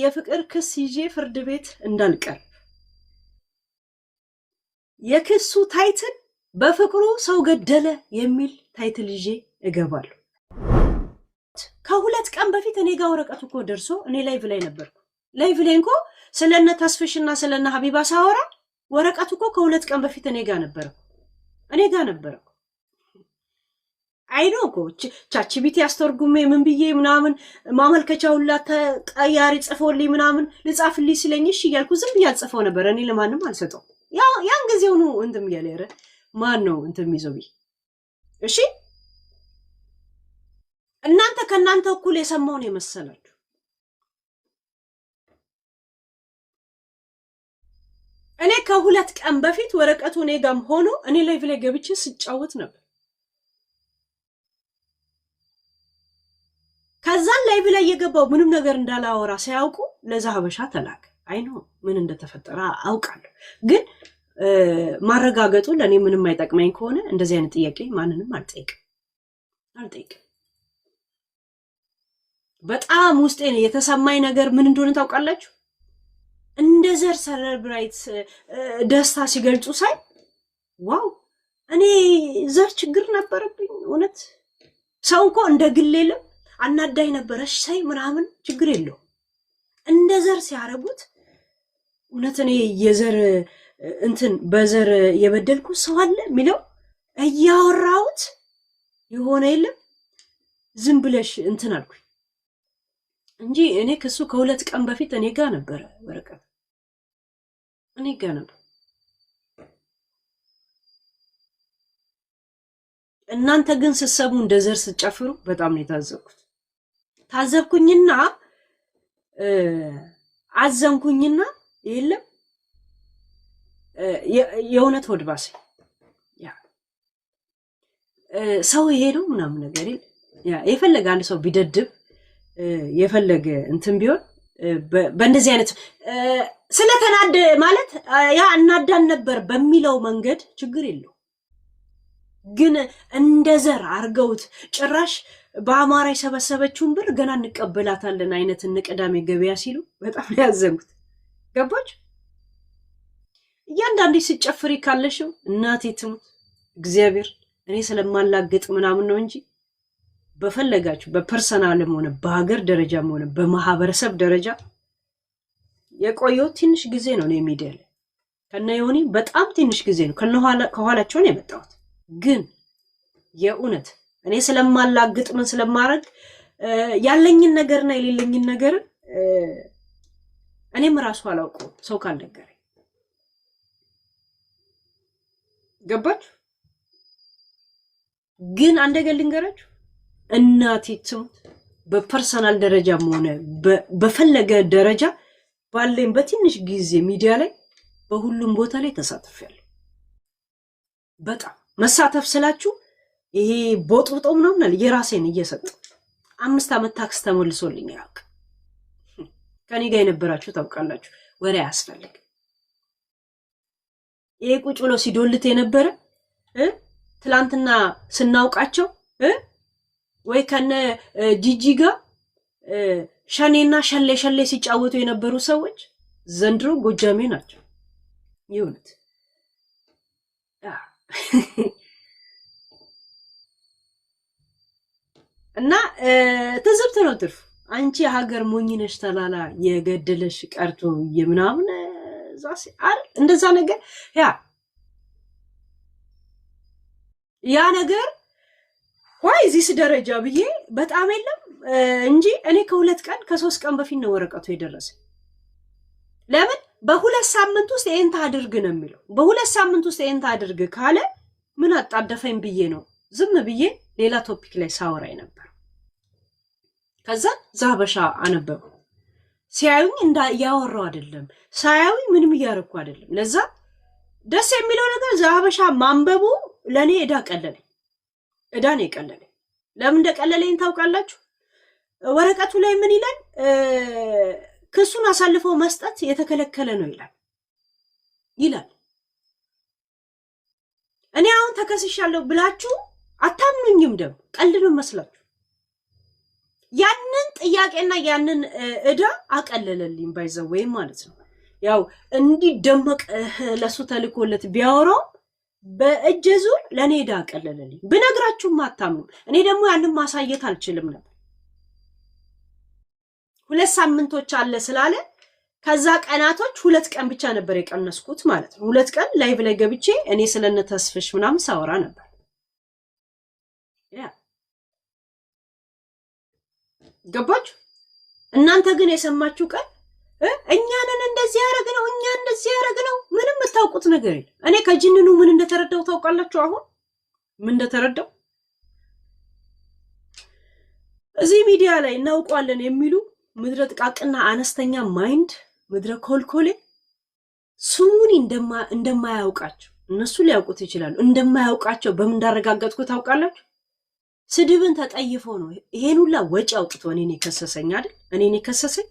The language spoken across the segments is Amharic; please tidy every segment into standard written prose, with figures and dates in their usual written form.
የፍቅር ክስ ይዤ ፍርድ ቤት እንዳልቀርብ የክሱ ታይትል በፍቅሩ ሰው ገደለ የሚል ታይትል ይዤ እገባለሁ። ከሁለት ቀን በፊት እኔ ጋር ወረቀቱ እኮ ደርሶ እኔ ላይቭ ላይ ነበርኩ። ላይቭ ላይ እንኳ ስለነ ተስፍሽና ስለነ ሀቢባ ሳወራ ወረቀቱ እኮ ከሁለት ቀን በፊት እኔ ጋር ነበረ። አይዶ እኮ ቻችቢቲ አስተርጉሜ ምን ብዬ ምናምን ማመልከቻው ሁላ ተቀያሪ ጽፎልኝ ምናምን ልጻፍልኝ ስለኝ እሺ እያልኩ ዝም ብዬ አልጽፈው ነበር። እኔ ለማንም አልሰጠው። ያን ጊዜው ነው እንትን ያለ ማን ነው እንትን የሚይዘው ብዬ እሺ። እናንተ ከናንተ እኩል የሰማውን የመሰላችሁ እኔ ከሁለት ቀን በፊት ወረቀቱ እኔ ጋርም ሆኖ እኔ ላይቭ ላይ ገብቼ ስጫወት ነበር። ከዛን ላይቭ ላይ የገባው ምንም ነገር እንዳላወራ ሳያውቁ ለዛ ሀበሻ ተላከ። አይኖ ምን እንደተፈጠረ አውቃለሁ፣ ግን ማረጋገጡ ለኔ ምንም አይጠቅመኝ ከሆነ እንደዚህ አይነት ጥያቄ ማንንም አልጠይቅም። በጣም ውስጤ ነው የተሰማኝ ነገር ምን እንደሆነ ታውቃላችሁ? እንደ ዘር ሰለብራይት ደስታ ሲገልጹ ሳይ ዋው እኔ ዘር ችግር ነበረብኝ። እውነት ሰው እኮ እንደ ግል የለም አናዳይ ነበረሽ ሳይ ምናምን ችግር የለው። እንደ ዘር ሲያረጉት እውነት እኔ የዘር እንትን በዘር የበደልኩ ሰው አለ የሚለው እያወራሁት የሆነ የለም ዝም ብለሽ እንትን አልኩኝ እንጂ እኔ ከሱ ከሁለት ቀን በፊት እኔ ጋር ነበረ ወረቀት እኔ ጋር ነበር። እናንተ ግን ስትሰሙ እንደ ዘር ስትጨፍሩ በጣም ነው የታዘብኩት። ታዘብኩኝና አዘንኩኝና የለም የእውነት ወድባሴ ሰው ይሄ ነው ምናምን ነገር የፈለገ አንድ ሰው ቢደድብ የፈለገ እንትን ቢሆን በእንደዚህ አይነት ስለተናደ ማለት ያ እናዳን ነበር በሚለው መንገድ ችግር የለው። ግን እንደ ዘር አርገውት ጭራሽ በአማራ የሰበሰበችውን ብር ገና እንቀበላታለን አይነት ቅዳሜ ገበያ ሲሉ በጣም ያዘንኩት። ገባች? እያንዳንዴ ሲጨፍሪ ካለሽው እናቴ ትሙት እግዚአብሔር እኔ ስለማላገጥ ምናምን ነው እንጂ በፈለጋችሁ በፐርሰናልም ሆነ በሀገር ደረጃም ሆነ በማህበረሰብ ደረጃ የቆየው ትንሽ ጊዜ ነው። እኔ ሚዲያ ላይ ከነ ዮኒ በጣም ትንሽ ጊዜ ነው ከኋላቸው ነው የመጣሁት። ግን የእውነት እኔ ስለማላግጥ ምን ስለማረግ ያለኝን ነገርና የሌለኝን ነገር እኔም ራሱ አላውቀው ሰው ካልነገረኝ። ገባችሁ? ግን አንድ ነገር ልንገራችሁ፣ እናቴ ትሙት በፐርሰናል ደረጃም ሆነ በፈለገ ደረጃ ባለኝ በትንሽ ጊዜ ሚዲያ ላይ በሁሉም ቦታ ላይ ተሳትፌያለሁ። በጣም መሳተፍ ስላችሁ ይሄ ቦጥቦጦ ምናምን የራሴን እየሰጠው 5 ዓመት ታክስ ተመልሶልኝ ያውቅ። ከኔ ጋር የነበራችሁ ታውቃላችሁ፣ ወሬ አያስፈልግ። ይሄ ቁጭ ብሎ ሲዶልት የነበረ ትላንትና ስናውቃቸው ወይ ከነ ጂጂ ጋር ሸኔና ሸሌ ሲጫወቱ የነበሩ ሰዎች ዘንድሮ ጎጃሜ ናቸው። ይሁንት እና ትዝብት ነው ትርፉ። አንቺ ሀገር ሞኝነሽ ተላላ የገደለሽ ቀርቶ የምናምን ዛሲ አይደል እንደዛ ነገር ያ ነገር ወይ እዚህ ደረጃ ብዬ በጣም የለም እንጂ እኔ ከሁለት ቀን ከሶስት ቀን በፊት ነው ወረቀቱ የደረሰ። ለምን በሁለት ሳምንት ውስጥ ይሄን ታድርግ ነው የሚለው። በሁለት ሳምንት ውስጥ ይሄን ታድርግ ካለ ምን አጣደፈኝ ብዬ ነው ዝም ብዬ ሌላ ቶፒክ ላይ ሳወራይ ነበር። ከዛ ዛበሻ አነበቡ። ሲያዩኝ ያወራው አይደለም፣ ሳያዩኝ ምንም እያረኩ አይደለም። ለዛ ደስ የሚለው ነገር ዛበሻ ማንበቡ ለኔ እዳ ነው የቀለለኝ። ለምን እንደቀለለኝ ታውቃላችሁ? ወረቀቱ ላይ ምን ይላል? ክሱን አሳልፎ መስጠት የተከለከለ ነው ይላል። እኔ አሁን ተከስሻለሁ ብላችሁ አታምኑኝም። ደግሞ ቀልድ ነው መስላችሁ። ያንን ጥያቄና ያንን እዳ አቀለለልኝ ባይዘወይ ማለት ነው። ያው እንዲደመቅ ለሱ ተልኮለት ቢያወራው በእጅ ዙር ለኔ እዳ አቀለለልኝ። ብነግራችሁም አታምኑ። እኔ ደግሞ ያንን ማሳየት አልችልም ነበር። 2 ሳምንቶች አለ ስላለ ከዛ ቀናቶች 2 ቀን ብቻ ነበር የቀነስኩት ማለት ነው። 2 ቀን ላይቭ ላይ ገብቼ እኔ ስለነ ተስፍሽ ምናምን ሳወራ ነበር። ያ ገባችሁ? እናንተ ግን የሰማችሁ ቀን እኛንን እንደዚህ ያደረግነው እኛ እንደዚህ ያደረግነው ምንም የምታውቁት ነገር የለም። እኔ ከጅንኑ ምን እንደተረዳው ታውቃላችሁ? አሁን ምን እንደተረዳው እዚህ ሚዲያ ላይ እናውቋለን የሚሉ ምድረ ጥቃቅና አነስተኛ ማይንድ ምድረ ኮልኮሌ ስሙኒ እንደማያውቃቸው እነሱ ሊያውቁት ይችላሉ። እንደማያውቃቸው በምን እንዳረጋገጥኩ ታውቃላችሁ? ስድብን ተጠይፎ ነው ይሄን ሁላ ወጪ አውጥቶ እኔን የከሰሰኝ አይደል? እኔን የከሰሰኝ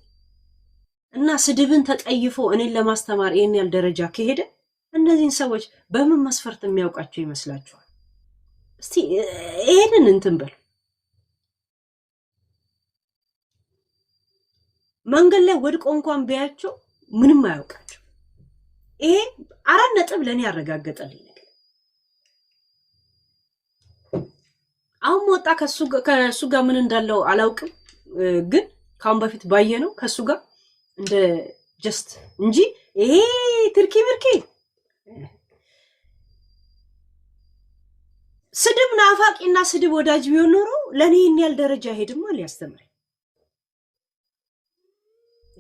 እና ስድብን ተጠይፎ እኔን ለማስተማር ይሄን ያህል ደረጃ ከሄደ እነዚህን ሰዎች በምን መስፈርት የሚያውቃቸው ይመስላችኋል? እስቲ ይሄንን እንትን በል። መንገድ ላይ ወድቆ እንኳን ቢያቸው ምንም አያውቃቸው። ይሄ 4 ነጥብ ለኔ ያረጋገጠልኝ ነገር። አሁን ወጣ ከሱ ጋር ምን እንዳለው አላውቅም፣ ግን ካሁን በፊት ባየነው ከሱ ጋር እንደ ጀስት እንጂ ይሄ ትርኪ ምርኪ ስድብ ናፋቂና ስድብ ወዳጅ ቢሆን ኖሮ ለኔ ይሄን ያህል ደረጃ ሄድማ ሊያስተምረኝ።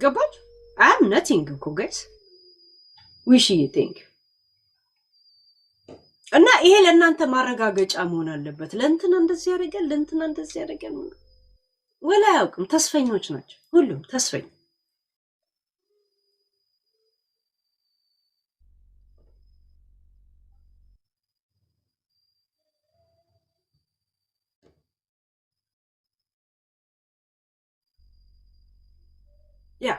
ገባችሁ? I'm nothing እኮ ጋይስ ዊሽ ዩ ቲንክ እና ይሄ ለእናንተ ማረጋገጫ መሆን አለበት። ለእንትና እንደዚህ ያደርጋል፣ ለእንትና እንደዚህ ያደርጋል ወላ አያውቅም። ተስፈኞች ናቸው ሁሉም ተስፈኝ። ያ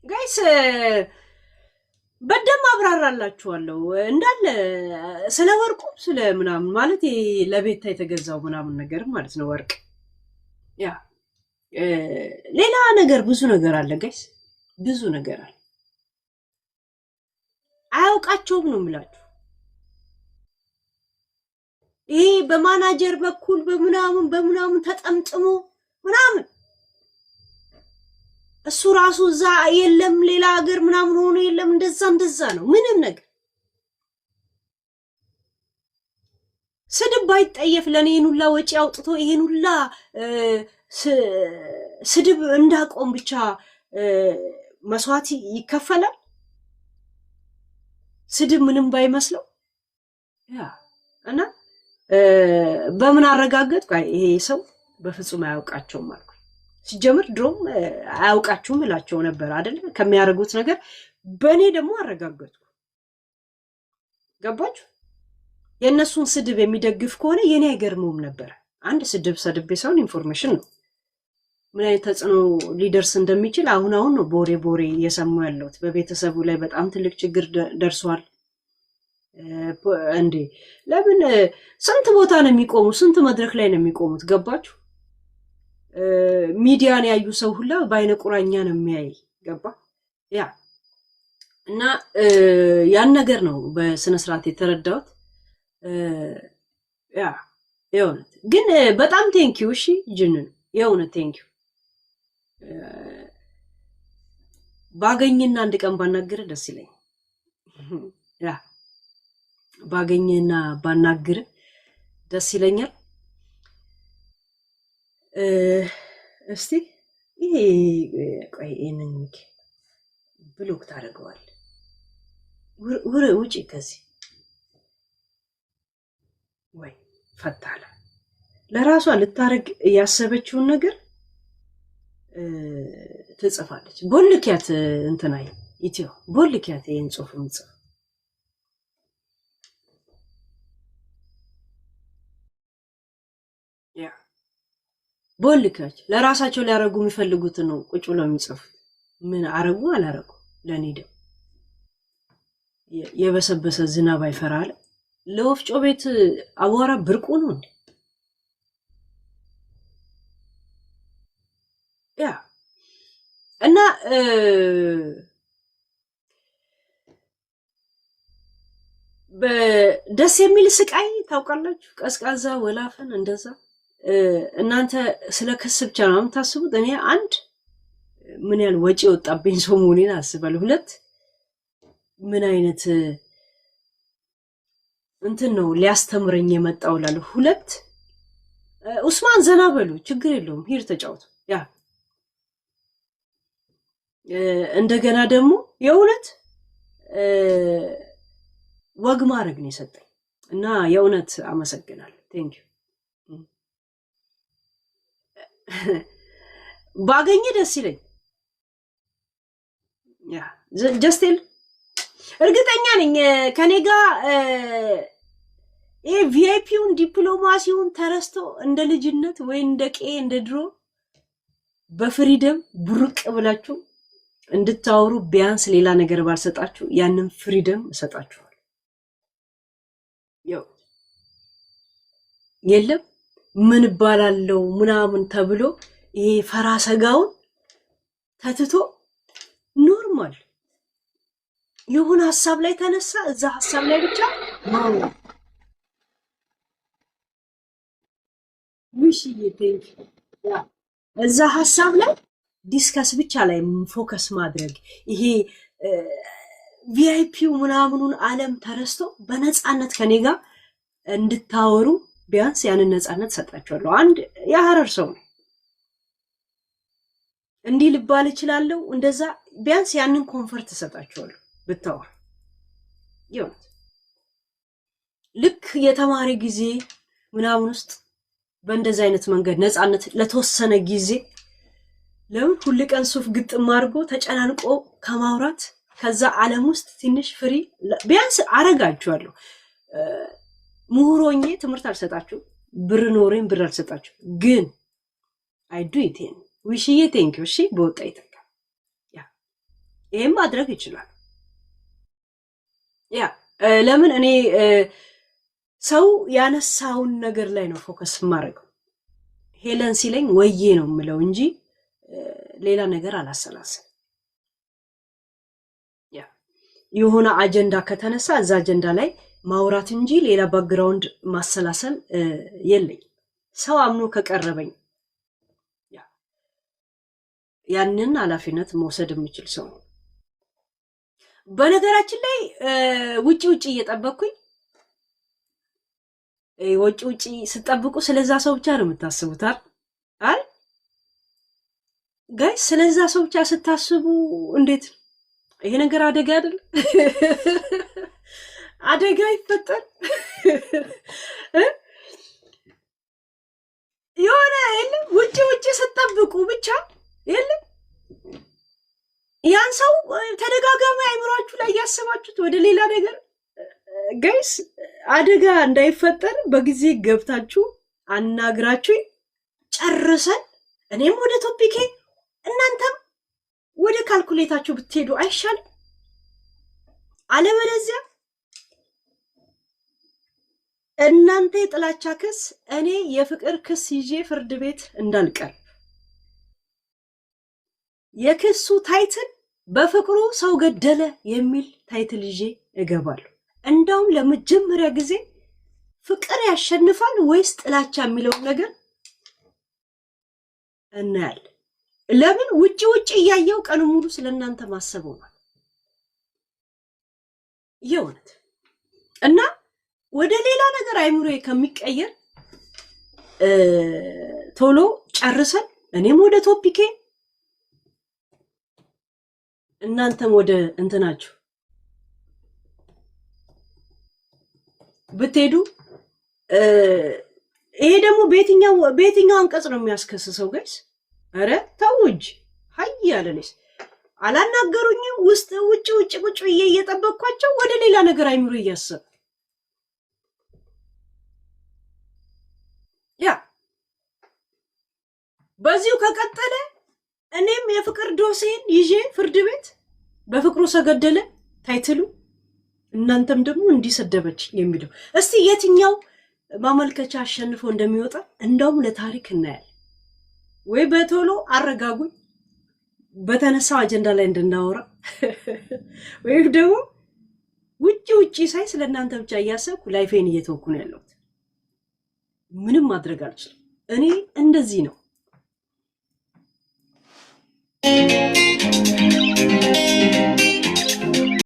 ጋይስ በደም አብራራላችኋለሁ እንዳለ ስለ ወርቁ ስለ ምናምን ማለት ለቤታ የተገዛው ምናምን ነገር ማለት ነው። ወርቅ ያ ሌላ ነገር ብዙ ነገር አለ ጋይስ፣ ብዙ ነገር አለ። አያውቃቸውም ነው የምላችሁ። ይሄ በማናጀር በኩል በምናምን ተጠምጥሞ ምናምን እሱ ራሱ እዛ የለም ሌላ ሀገር ምናምን ሆኖ የለም እንደዛ ነው። ምንም ነገር ስድብ ባይጠየፍ ለኔ ይሄን ሁላ ወጪ አውጥቶ ይሄን ሁላ ስድብ እንዳቆም ብቻ መስዋዕት ይከፈላል። ስድብ ምንም ባይመስለው ያ እና በምን አረጋገጥኩ? ይሄ ሰው በፍጹም አያውቃቸውም አልኩ። ሲጀምር ድሮም አያውቃችሁም እላቸው ነበር አይደል? ከሚያደርጉት ነገር በእኔ ደግሞ አረጋገጥኩ። ገባችሁ? የእነሱን ስድብ የሚደግፍ ከሆነ የኔ አይገርመውም ነበር። አንድ ስድብ ሰድቤ ሳይሆን ኢንፎርሜሽን ነው። ምን አይነት ተጽዕኖ ሊደርስ እንደሚችል አሁን ነው ቦሬ እየሰሙ ያለሁት። በቤተሰቡ ላይ በጣም ትልቅ ችግር ደርሷል። እንዴ ለምን ስንት ቦታ ነው የሚቆሙ? ስንት መድረክ ላይ ነው የሚቆሙት? ገባችሁ? ሚዲያን ያዩ ሰው ሁላ በአይነ ቁራኛ ነው የሚያይ። ገባ? ያ እና ያን ነገር ነው በስነ ስርዓት የተረዳሁት። ያ የእውነት ግን በጣም ቴንኪው። እሺ ጅንን የእውነት ቴንኪው። ባገኝና አንድ ቀን ባናገር ደስ ይለኝ። ያ ባገኝና ባናገር ደስ ይለኛል። እስቲ ይሄ ቆይ እነኝ ብሎክ ታደርገዋል። ውጪ ከዚህ ወይ ፈታለ ለራሷ ልታረግ ያሰበችውን ነገር ትጽፋለች። ቦልኪያት እንትናይ ኢትዮ ቦልኪያት ይሄን ጽሁፍ ምጽፍ ያ ቦልካች ለራሳቸው ሊያረጉ የሚፈልጉትን ነው ቁጭ ብለው የሚጽፉት። ምን አረጉ አላረጉ ለኔ ደግሞ የበሰበሰ ዝናብ አይፈራል። ለወፍጮ ቤት አቧራ ብርቁ ነው እንዴ? ያ እና ደስ የሚል ስቃይ ታውቃላችሁ። ቀዝቃዛ ወላፈን እንደዛ እናንተ ስለ ክስ ብቻ ነው የምታስቡት። እኔ አንድ ምን ያህል ወጪ ወጣብኝ ሰው መሆኔን አስባለሁ። ሁለት ምን አይነት እንትን ነው ሊያስተምረኝ የመጣው ላሉ። ሁለት ኡስማን ዘና በሉ ችግር የለውም ሂድ ተጫወቱ። ያ እንደገና ደግሞ የእውነት ወግ ማድረግ ነው የሰጠኝ እና የእውነት አመሰግናለሁ። ቴንክ ዩ። ባገኘ ደስ ይለኝ። ያ ጀስቴል እርግጠኛ ነኝ ከኔ ጋር ይሄ ቪአይፒውን ዲፕሎማሲውን ተረስቶ እንደ ልጅነት ወይ እንደ ቄ እንደ ድሮ በፍሪደም ቡርቅ ብላችሁ እንድታወሩ ቢያንስ ሌላ ነገር ባልሰጣችሁ ያንን ፍሪደም እሰጣችኋል። ያው የለም ምን ባላለው ምናምን ተብሎ ይሄ ፈራሰጋውን ተትቶ ኖርማል የሆነ ሐሳብ ላይ ተነሳ፣ እዛ ሐሳብ ላይ ብቻ ማው ውሽዬ ቴንክ ያ እዛ ሐሳብ ላይ ዲስከስ ብቻ ላይ ፎከስ ማድረግ ይሄ ቪአይፒው ምናምኑን ዓለም ተረስቶ በነፃነት ከኔ ጋር እንድታወሩ ቢያንስ ያንን ነፃነት ሰጣችኋለሁ። አንድ የሐረር ሰው ነው እንዲህ ልባል እችላለሁ እንደዛ ቢያንስ ያንን ኮንፈርት ሰጣችኋለሁ ብታወሩ። ይሁን ልክ የተማሪ ጊዜ ምናምን ውስጥ በእንደዛ አይነት መንገድ ነፃነት ለተወሰነ ጊዜ ለምን ሁሉ ቀን ሱፍ ግጥም አድርጎ ተጨናንቆ ከማውራት ከዛ ዓለም ውስጥ ትንሽ ፍሪ ቢያንስ አረጋችኋለሁ። ምሁሮኜ ትምህርት አልሰጣችሁ፣ ብር ኖሬን ብር አልሰጣችሁ፣ ግን አይዱ ኢቴን ዊሽዬ ቴንክ ዩ። እሺ በወጣ ይተካ ያ ይሄም ማድረግ ይችላል። ያ ለምን እኔ ሰው ያነሳውን ነገር ላይ ነው ፎከስ ማድረገው። ሄለን ሲለኝ ወዬ ነው የምለው እንጂ ሌላ ነገር አላሰላሰል። ያ የሆነ አጀንዳ ከተነሳ እዛ አጀንዳ ላይ ማውራት እንጂ ሌላ ባክግራውንድ ማሰላሰል የለኝ። ሰው አምኖ ከቀረበኝ ያንን ኃላፊነት መውሰድ የምችል ሰው ነው። በነገራችን ላይ ውጪ እየጠበቅኩኝ ውጪ ስጠብቁ ስለዛ ሰው ብቻ ነው የምታስቡት አይደል? ጋይስ ስለዛ ሰው ብቻ ስታስቡ እንዴት ይሄ ነገር አደጋ አይደል? አደጋ ይፈጠር የሆነ የለም ውጪ ስጠብቁ ብቻ የለም ያን ሰው ተደጋጋሚ አይምሯችሁ ላይ ያሰባችሁት ወደ ሌላ ነገር ጋይስ አደጋ እንዳይፈጠር በጊዜ ገብታችሁ አናግራችሁ ጨርሰን እኔም ወደ ቶፒኬ እናንተም ወደ ካልኩሌታችሁ ብትሄዱ አይሻልም? አለበለዚያ እናንተ የጥላቻ ክስ እኔ የፍቅር ክስ ይዤ ፍርድ ቤት እንዳልቀር የክሱ ታይትል በፍቅሩ ሰው ገደለ የሚል ታይትል ይዤ እገባለሁ። እንደውም ለመጀመሪያ ጊዜ ፍቅር ያሸንፋል ወይስ ጥላቻ የሚለው ነገር እናያለን። ለምን ውጪ እያየው ቀኑ ሙሉ ስለናንተ ማሰብ ሆኗል የእውነት እና ወደ ሌላ ነገር አይምሮዬ ከሚቀየር ቶሎ ጨርሰን እኔም ወደ ቶፒኬ እናንተም ወደ እንትናችሁ ብትሄዱ ይሄ ደግሞ በየትኛው አንቀጽ ነው የሚያስከስሰው ጋይስ? አረ ታውጅ ሀይ ያለልሽ አላናገሩኝም። ውስጥ ውጭ ቁጭ ብዬ እየጠበቅኳቸው ወደ ሌላ ነገር አይምሮ እያሰብ ያ በዚሁ ከቀጠለ እኔም የፍቅር ዶሴን ይዤ ፍርድ ቤት በፍቅሩ ሰገደለ ታይትሉ እናንተም ደግሞ እንዲሰደበች የሚለው እስቲ የትኛው ማመልከቻ አሸንፎ እንደሚወጣ እንደውም ለታሪክ እናያለን። ወይ በቶሎ አረጋጉኝ በተነሳው አጀንዳ ላይ እንድናወራ ወይም ደግሞ ውጪ ሳይ ስለናንተ ብቻ እያሰብኩ ላይፌን እየተወኩ ነው ያለሁት። ምንም ማድረግ አልችልም። እኔ እንደዚህ ነው።